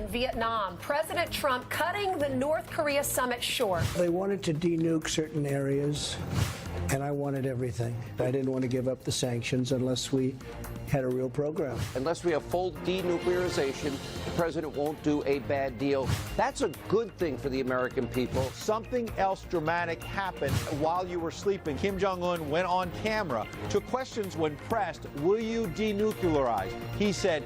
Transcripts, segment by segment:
Vietnam. President Trump cutting the North Korea summit short. They wanted to denuke certain areas, and I wanted everything. I didn't want to give up the sanctions unless we had a real program. Unless we have full denuclearization, the president won't do a bad deal. That's a good thing for the American people. Something else dramatic happened while you were sleeping. Kim Jong-un went on camera to questions when pressed, will you denuclearize? He said,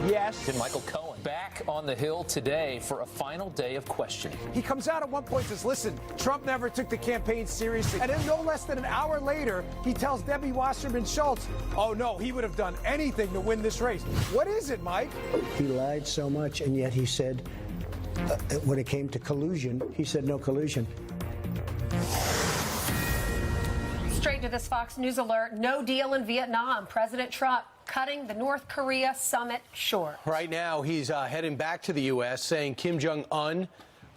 yes. And Michael Cohen back on the Hill today for a final day of questioning. He comes out at one point and says, listen, Trump never took the campaign seriously. And then no less than an hour later, he tells Debbie Wasserman Schultz, oh, no, he would have done anything to win this race. What is it, Mike? He lied so much, and yet he said, when it came to collusion, he said no collusion. Straight to this Fox News alert. No deal in Vietnam. President Trump cutting the North Korea summit short. Right now, he's heading back to the U.S., saying Kim Jong-un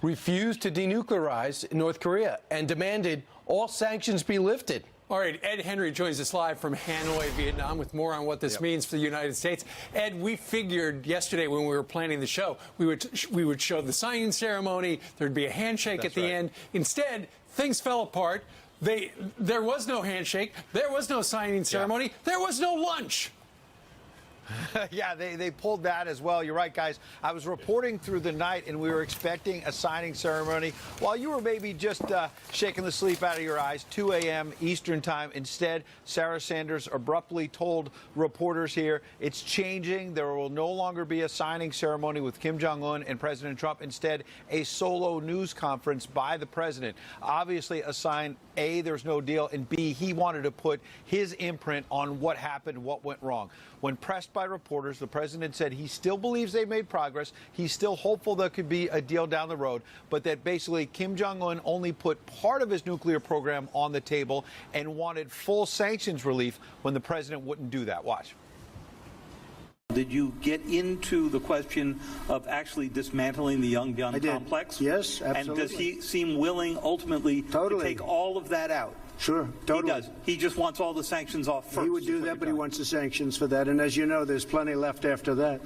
refused to denuclearize North Korea and demanded all sanctions be lifted. All right, Ed Henry joins us live from Hanoi, Vietnam, with more on what this means for the United States. Ed, we figured yesterday when we were planning the show, we would show the signing ceremony, there'd be a handshake at the end. Instead, things fell apart. There was no handshake, there was no signing ceremony, there was no lunch. Yeah, they pulled that as well. You're right, guys. I was reporting through the night, and we were expecting a signing ceremony while you were maybe just shaking the sleep out of your eyes, 2 a.m. Eastern time. Instead, Sarah Sanders abruptly told reporters here it's changing. There will no longer be a signing ceremony with Kim Jong-un and President Trump. Instead, a solo news conference by the president. Obviously, a sign, A, there's no deal, and B, he wanted to put his imprint on what happened, what went wrong. When pressed by reporters, the president said he still believes they made progress. He's still hopeful there could be a deal down the road, but that basically Kim Jong-un only put part of his nuclear program on the table and wanted full sanctions relief when the president wouldn't do that. Watch. Did you get into the question of actually dismantling the Yongbyon complex? Yes, absolutely. And does he seem willing ultimately to take all of that out? Sure, totally. He does. He just wants all the sanctions off first. He would do that, but he wants the sanctions for that. And as you know, there's plenty left after that.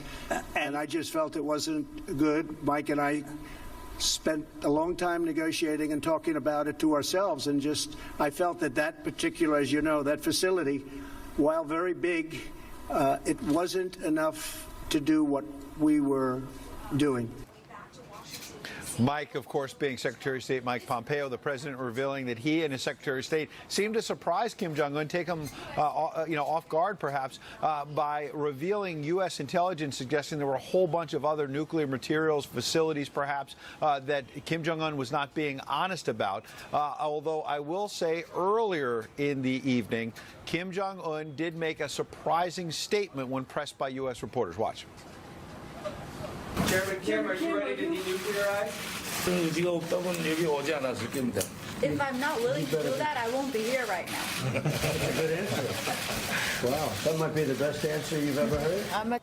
And I just felt it wasn't good. Mike and I spent a long time negotiating and talking about it to ourselves. And I felt that particular, as you know, that facility, while very big, it wasn't enough to do what we were doing. Mike, of course, being Secretary of State Mike Pompeo, the president revealing that he and his Secretary of State seemed to surprise Kim Jong-un, take him off guard, perhaps, by revealing U.S. intelligence suggesting there were a whole bunch of other nuclear materials, facilities, perhaps, that Kim Jong-un was not being honest about. Although I will say earlier in the evening, Kim Jong-un did make a surprising statement when pressed by U.S. reporters. Watch. Chairman Kim, are you ready to denuclearize? If I'm not willing to do that, I won't be here right now. That's a good answer. Wow, that might be the best answer you've ever heard.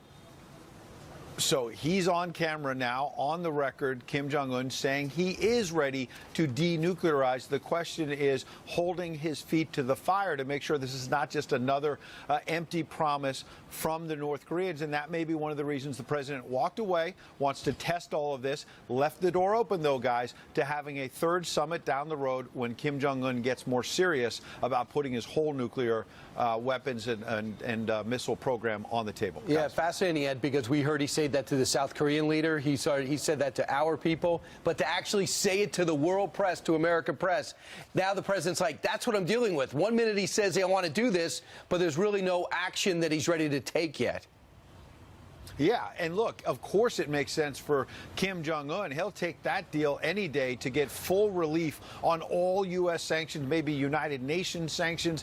So he's on camera now, on the record, Kim Jong-un saying he is ready to denuclearize. The question is holding his feet to the fire to make sure this is not just another empty promise from the North Koreans. And that may be one of the reasons the president walked away, wants to test all of this, left the door open, though, guys, to having a third summit down the road when Kim Jong-un gets more serious about putting his whole nuclear weapons and missile program on the table. Yeah, guys. fascinating, Ed, because we heard he say that to the South Korean leader. He said that to our people, but to actually say it to the world press, to American press, now the president's like, that's what I'm dealing with. 1 minute he says, I want to do this, but there's really no action that he's ready to take yet. Yeah, and look, of course it makes sense for Kim Jong-un. He'll take that deal any day to get full relief on all U.S. sanctions, maybe United Nations sanctions,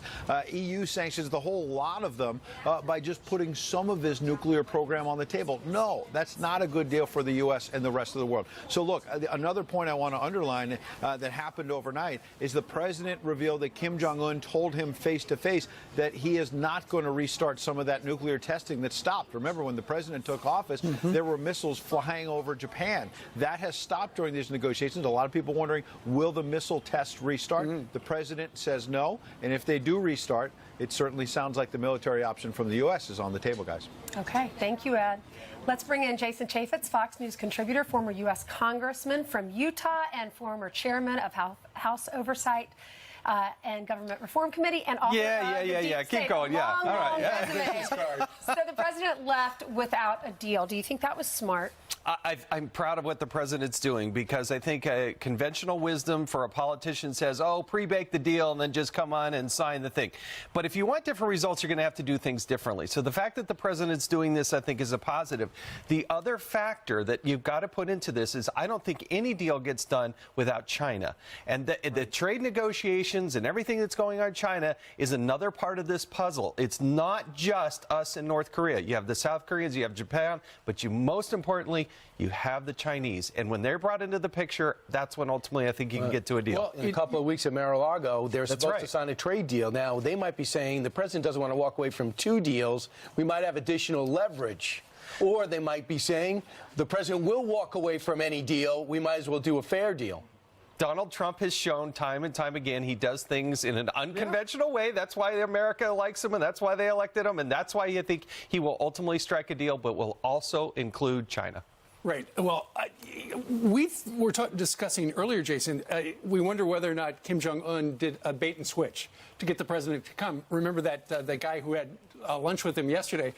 EU sanctions, the whole lot of them, by just putting some of his nuclear program on the table. No, that's not a good deal for the U.S. and the rest of the world. So look, another point I want to underline that happened overnight is the president revealed that Kim Jong-un told him face-to-face that he is not going to restart some of that nuclear testing that stopped. Remember, when the president Biden took office, there were missiles flying over Japan. That has stopped during these negotiations. A lot of people wondering, will the missile test restart? The president says no, and if they do restart, it certainly sounds like the military option from the U.S. is on the table, guys. Okay, thank you, Ed. Let's bring in Jason Chaffetz, Fox News contributor, former U.S. congressman from Utah, and former chairman of House Oversight and Government Reform Committee, and author of the Deep Keep State. going. Yeah. All right. Resume. So the president left without a deal. Do you think that was smart? I'm proud of what the president's doing, because I think conventional wisdom for a politician says, oh, pre-bake the deal and then just come on and sign the thing. But if you want different results, you're going to have to do things differently. So the fact that the president's doing this, I think, is a positive. The other factor that you've got to put into this is I don't think any deal gets done without China. And the trade negotiations and everything that's going on in China is another part of this puzzle. It's not just us in North Korea. You have the South Koreans, you have Japan, but you most importantly, you have the Chinese. And when they're brought into the picture, that's when ultimately I think you can get to a deal. Well, in a couple of weeks at Mar-a-Lago, they're supposed to sign a trade deal. Now, they might be saying the president doesn't want to walk away from 2 deals. We might have additional leverage. Or they might be saying the president will walk away from any deal. We might as well do a fair deal. Donald Trump has shown time and time again he does things in an unconventional way. That's why America likes him, and that's why they elected him, and that's why you think he will ultimately strike a deal, but will also include China. Right. Well, we were discussing earlier, Jason, we wonder whether or not Kim Jong-un did a bait and switch to get the president to come. Remember that the guy who had lunch with him yesterday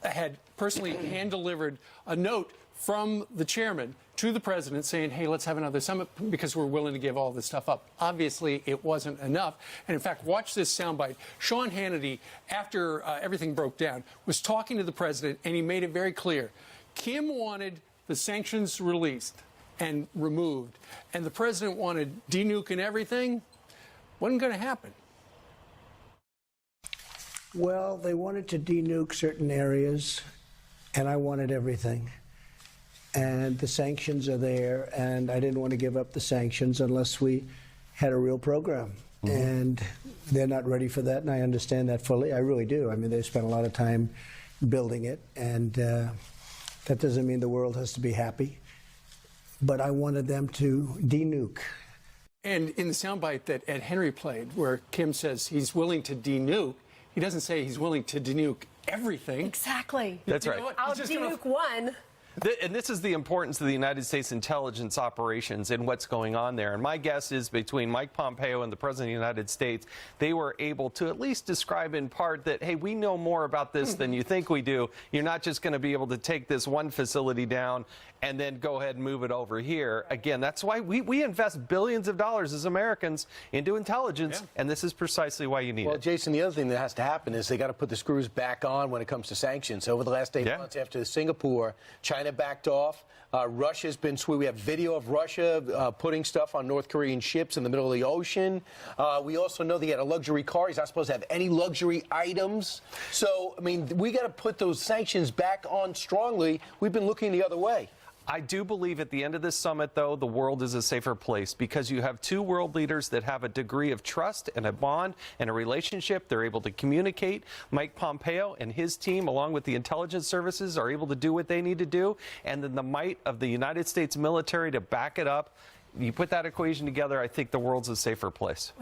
had personally hand-delivered a note from the chairman to the president saying, hey, let's have another summit because we're willing to give all this stuff up. Obviously, it wasn't enough. And in fact, watch this soundbite. Sean Hannity, after everything broke down, was talking to the president, and he made it very clear. Kim wanted the sanctions released and removed, and the president wanted denuking everything. Wasn't going to happen. Well, they wanted to denuke certain areas, and I wanted everything. And the sanctions are there, and I didn't want to give up the sanctions unless we had a real program. And they're not ready for that, and I understand that fully. I really do. I mean, they spent a lot of time building it, and that doesn't mean the world has to be happy. But I wanted them to denuke. And in the soundbite that Ed Henry played, where Kim says he's willing to denuke, he doesn't say he's willing to denuke everything. Exactly. That's right. I'll denuke one. And this is the importance of the United States intelligence operations and what's going on there. And my guess is between Mike Pompeo and the President of the United States, they were able to at least describe in part that, hey, we know more about this than you think we do. You're not just going to be able to take this one facility down and then go ahead and move it over here. Again, that's why we invest billions of dollars as Americans into intelligence, and this is precisely why you need it. Well, Jason, the other thing that has to happen is they got to put the screws back on when it comes to sanctions. Over the last 8 months after Singapore, China backed off. Russia's been sweet. We have video of Russia putting stuff on North Korean ships in the middle of the ocean. We also know they had a luxury car. He's not supposed to have any luxury items. So, I mean, we got to put those sanctions back on strongly. We've been looking the other way. I do believe at the end of this summit, though, the world is a safer place because you have 2 world leaders that have a degree of trust and a bond and a relationship. They're able to communicate. Mike Pompeo and his team, along with the intelligence services, are able to do what they need to do. And then the might of the United States military to back it up. You put that equation together, I think the world's a safer place.